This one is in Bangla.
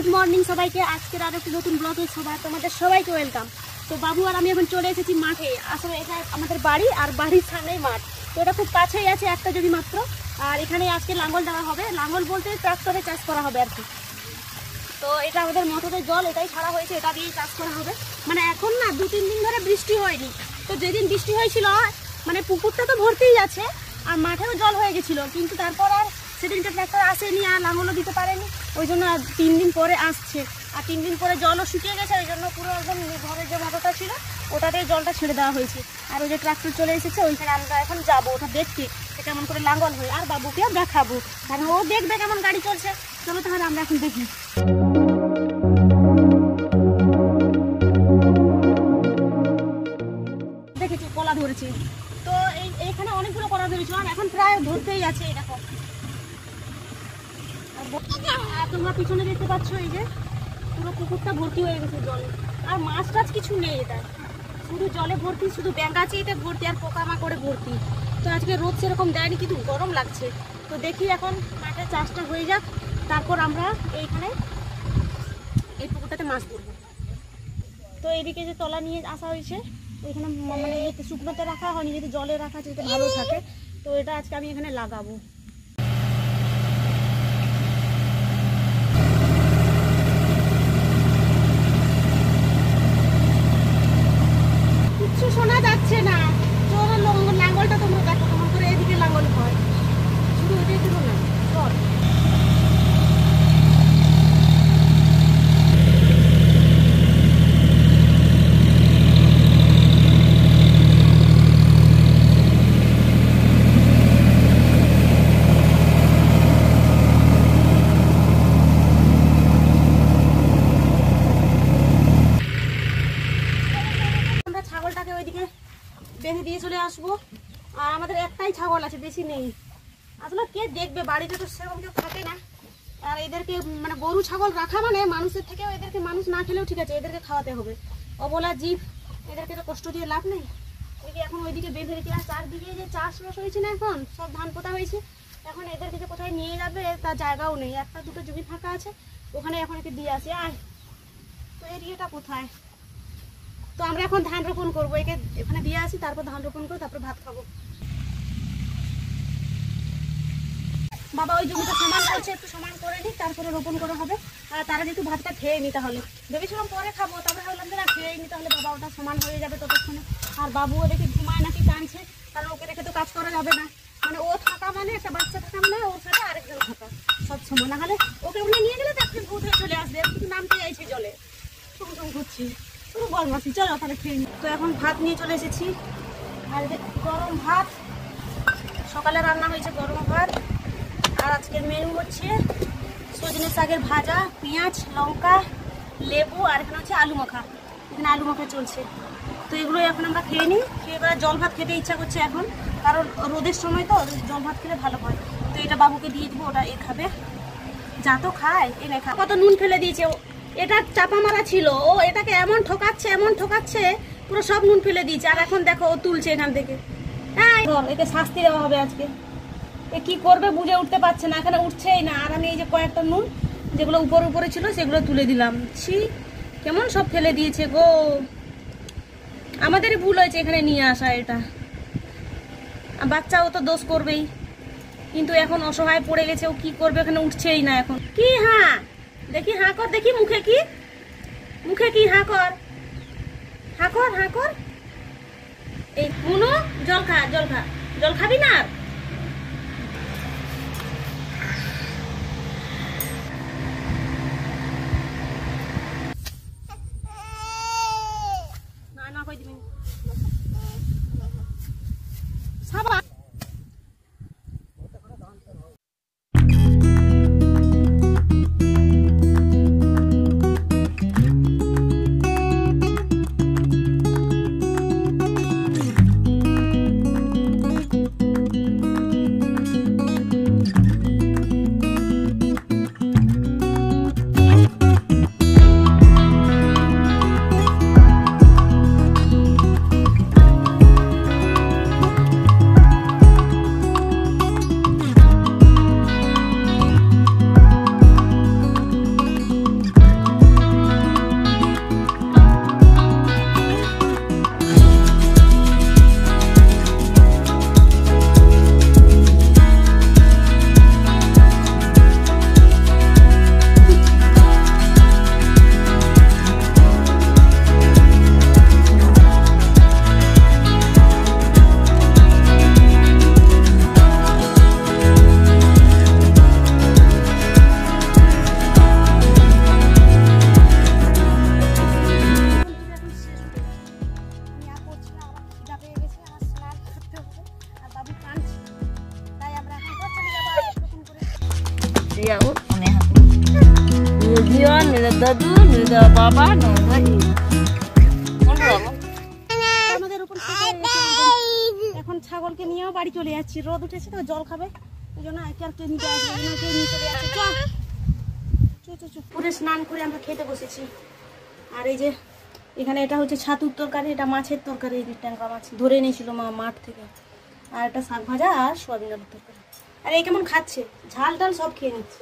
গুড মর্নিং সবাইকে। আজকের আরো একটি নতুন ব্লগে তোমাদের সবাইকে ওয়েলকাম। তো বাবু আর আমি এখন চলে এসেছি মাঠে। আসলে এটা আমাদের বাড়ি আর বাড়ির সামনেই মাঠ, তো এটা খুব কাছেই আছে, একটা জমি মাত্র। আর এখানে আজকে লাঙ্গল দেওয়া হবে, লাঙ্গল বলতে ট্রাক্টরে চাষ করা হবে আর কি। তো এটা আমাদের মোটরের জল এটাই ছাড়া হয়েছে, এটা দিয়েই চাষ করা হবে। মানে এখন না 2-3 দিন ধরে বৃষ্টি হয়নি, তো যেদিন বৃষ্টি হয়েছিল মানে পুকুরটা তো ভর্তিই আছে আর মাঠেও জল হয়ে গেছিল, কিন্তু তারপর আর সেদিনটা ট্রাক্টর আসেনি আর লাঙ্গলও দিতে পারেনি, ওই জন্য 3 দিন পরে আসছে। আর 3 দিন পরে জলও শুকিয়ে গেছে, ওই জন্য পুরো একদম ঘরের যে মোটরটা ছিল ওটাতেই জলটা ছেড়ে দেওয়া হয়েছে। আর ওই যে ট্রাক্টর চলে এসেছে, ওইখানে আমরা এখন যাবো ওটা দেখতে কেমন করে লাঙ্গল হয়, আর বাবুকেও দেখাবো, কারণ ও দেখবে কেমন গাড়ি চলছে। চলো তাহলে আমরা এখন দেখি। দেখেছি কলা ধরেছে, তো এইখানে অনেকগুলো কলা ধরেছিল আর এখন প্রায় ধরতেই আছে এরকম। আর তোমরা পিছনে দেখতে পাচ্ছ এই যে পুরো পুকুরটা ভর্তি হয়ে গেছে জলে, আর মাছ টাছ কিছু নেই, এটা শুধু জলে ভর্তি, শুধু ব্যাঙ্গাচি এটা ভর্তি আর পোকামাকড়ে ভর্তি। তো আজকে রোদ সেরকম দেয়নি, কিন্তু গরম লাগছে। তো দেখি এখন মাঠে চাষটা হয়ে যাক, তারপর আমরা এইখানে এই পুকুরটাতে মাছ ধরবো। তো এইদিকে যে তলা নিয়ে আসা হয়েছে, ওইখানে মানে শুকনোতে রাখা হয়নি, যদি জলে রাখা যাতে ভালো থাকে। তো এটা আজকে আমি এখানে লাগাবো। কিচ্ছু শোনা যাচ্ছে না, চলো লাঙ্গলটা তোমরা দেখো কেমন করে এদিকে লাঙ্গল হয়, শুধু ওইটাই দিল না। চল বেঁধে দিয়ে চলে আসবো। আর আমাদের একটাই ছাগল আছে, বেশি নেই। আসলে কে দেখবে, বাড়িতে তো সেরকম কেউ থাকে না। আর এদেরকে মানে গরু ছাগল রাখা মানে মানুষের থেকেও এদেরকে মানুষ না খেলেও ঠিক আছে, এদেরকে খাওয়াতে হবে। অবলা জীব, এদেরকে তো কষ্ট দিয়ে লাভ নেই। এদিকে এখন ওইদিকে বেঁধে রেখে, আর চারদিকে যে চাষবাস হয়েছে না, এখন সব ধান পোতা হয়েছে, এখন এদেরকে যে কোথায় নিয়ে যাবে তার জায়গাও নেই। একটা দুটো জমি ফাঁকা আছে, ওখানে এখন একে দিয়ে আসি। আর তো এরিয়াটা কোথায়? তো আমরা এখন ধান রোপণ করবো, একে এখানে দিয়ে আসি, তারপর ধান রোপণ করে তারপর ভাত খাবো। বাবা ওই জমিটা সমান করছে, একটু সমান করে নিই, তারপরে রোপণ করা হবে। আর তারা যেহেতু ভাতটা খেয়ে নি, তাহলে ভেবেছিলাম পরে খাবো, তারপরে ভাবলাম যে না খেয়ে নি, তাহলে বাবা ওটা সমান হয়ে যাবে ততক্ষণে। আর বাবুও দেখে ঘুমায় নাকি কাঁদছে, কারণ ওকে রেখে তো কাজ করা যাবে না। মানে ও থাকা মানে একটা বাচ্চা থাকা মানে ওর সাথে আরেকজন থাকা সব সময়, না হলে ওকে উঠে নিয়ে গেলে তারপরে ভূত হয়ে চলে আসবে, কিন্তু নামতে চাইছে জলে, টুম ঘুরছি পুরো বদমাসি। চলো তাহলে খেয়ে নি। তো এখন ভাত নিয়ে চলে এসেছি, আর গরম ভাত, সকালে রান্না হয়েছে গরম ভাত। আর আজকের মেনু হচ্ছে সজনে শাকের ভাজা, পেঁয়াজ লঙ্কা লেবু, আর এখানে হচ্ছে আলু মাখা, এখানে আলু মাখা চলছে। তো এগুলোই এখন আমরা খেয়ে নিই। খেয়ে এবার জল ভাত খেতে ইচ্ছা করছে এখন, কারণ রোদের সময় তো জল ভাত খেলে ভালো হয়। তো এটা বাবুকে দিয়ে দিব, ওটা এ খাবে, যা তো খায় এনে খা। কত নুন ফেলে দিয়েছে, এটা চাপা মারা ছিল, ও এটাকে এমন ঠকাচ্ছে পুরো সব নুন ফেলে দিয়েছে। আর এখন দেখো ও তুলছে এখান থেকে। হ্যাঁ একে শাস্তি দেওয়া হবে আজকে, এ কি করবে বুঝে উঠতে পারছে না, এখানে উঠছেই না। আর আমি এই যে কয়েকটা নুন যেগুলো উপরে ছিল সেগুলো তুলে দিলাম। ছি কেমন সব ফেলে দিয়েছে গো, আমাদেরই ভুল হয়েছে এখানে নিয়ে আসা। এটা বাচ্চাও তো দোষ করবেই, কিন্তু এখন অসহায় পড়ে গেছে, ও কি করবে, এখানে উঠছেই না এখন। কি হ্যাঁ দেখি, হাঁ কর দেখি, মুখে কি হাঁ কর, এই মুনু জল খাবি না? না কই দিবেন সাবা। Ion, nila Dadu, nila Baba, nila আমাদের উপর এখন ছাগলকে নিয়েও বাড়ি চলে যাচ্ছি, রোদ উঠেছে তো জল খাবে ওই জন্য আর কে নিতে আসবে না, কেউ নিয়ে চলে যাচ্ছে। চল পুরে স্নান করে আমরা খেতে বসেছি। আর এই যে এখানে এটা হচ্ছে ছাতুর তরকারি, এটা মাছের তরকারি, এই যে ট্যাংরা মাছ ধরে নিয়েছিল মা মাঠ থেকে, আর এটা শাক ভাজা আর সোয়াবিন আলুর তরকারি। আর এই কেমন খাচ্ছে, ঝাল টাল সব খেয়ে নিচ্ছে।